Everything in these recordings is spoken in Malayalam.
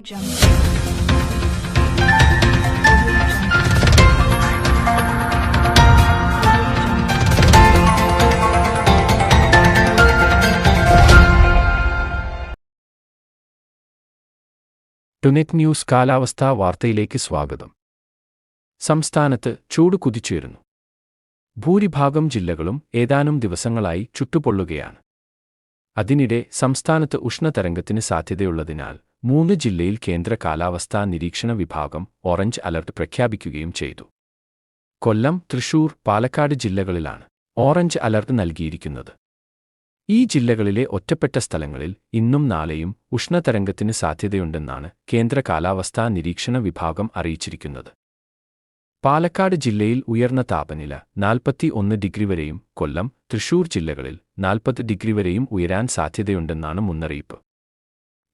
ടുനെറ്റ് ന്യൂസ് കാലാവസ്ഥാ വാർത്തയിലേക്ക് സ്വാഗതം. സംസ്ഥാനത്ത് ചൂട് കുതിച്ചുയരുന്നു. ഭൂരിഭാഗം ജില്ലകളും ഏതാനും ദിവസങ്ങളായി ചുട്ടുപൊള്ളുകയാണ്. അതിനിടെ സംസ്ഥാനത്ത് ഉഷ്ണതരംഗത്തിന് സാധ്യതയുള്ളതിനാൽ 3 ജില്ലയിൽ കേന്ദ്ര കാലാവസ്ഥാ നിരീക്ഷണ വിഭാഗം ഓറഞ്ച് അലർട്ട് പ്രഖ്യാപിക്കുകയും ചെയ്തു. കൊല്ലം, തൃശൂർ, പാലക്കാട് ജില്ലകളിലാണ് ഓറഞ്ച് അലർട്ട് നൽകിയിരിക്കുന്നത്. ഈ ജില്ലകളിലെ ഒറ്റപ്പെട്ട സ്ഥലങ്ങളിൽ ഇന്നും നാളെയും ഉഷ്ണതരംഗത്തിന് സാധ്യതയുണ്ടെന്നാണ് കേന്ദ്ര കാലാവസ്ഥാ നിരീക്ഷണ വിഭാഗം അറിയിച്ചിരിക്കുന്നത്. പാലക്കാട് ജില്ലയിൽ ഉയർന്ന താപനില 41 ഡിഗ്രി വരെയും കൊല്ലം, തൃശൂർ ജില്ലകളിൽ 40 ഡിഗ്രി വരെയും ഉയരാൻ സാധ്യതയുണ്ടെന്നാണ് മുന്നറിയിപ്പ്.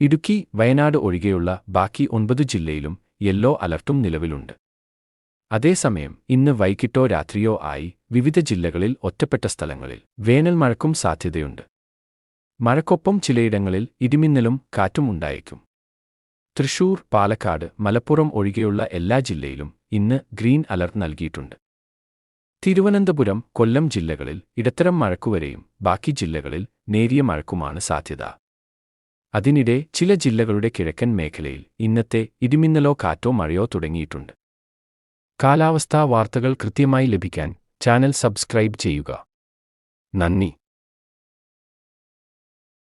ഇടുക്കി, വയനാട് ഒഴികെയുള്ള ബാക്കി 9 ജില്ലയിലും യെല്ലോ അലർട്ടും നിലവിലുണ്ട്. അതേസമയം ഇന്ന് വൈകിട്ടോ രാത്രിയോ ആയി വിവിധ ജില്ലകളിൽ ഒറ്റപ്പെട്ട സ്ഥലങ്ങളിൽ വേനൽ മഴയ്ക്കും സാധ്യതയുണ്ട്. മഴയ്ക്കൊപ്പം ചിലയിടങ്ങളിൽ ഇടിമിന്നലും കാറ്റും ഉണ്ടായേക്കും. തൃശൂർ, പാലക്കാട്, മലപ്പുറം ഒഴികെയുള്ള എല്ലാ ജില്ലയിലും ഇന്ന് ഗ്രീൻ അലർട്ട് നൽകിയിട്ടുണ്ട്. തിരുവനന്തപുരം, കൊല്ലം ജില്ലകളിൽ ഇടത്തരം മഴയ്ക്കുവരെയും ബാക്കി ജില്ലകളിൽ നേരിയ മഴയ്ക്കുമാണ് സാധ്യത. അതിനിടെ ചില ജില്ലകളുടെ കിഴക്കൻ മേഖലയിൽ ഇന്നത്തെ ഇടിമിന്നലോ കാറ്റോ മഴയോ തുടങ്ങിയിട്ടുണ്ട്. കാലാവസ്ഥാ വാർത്തകൾ കൃത്യമായി ലഭിക്കാൻ ചാനൽ സബ്സ്ക്രൈബ് ചെയ്യുക. നന്ദി.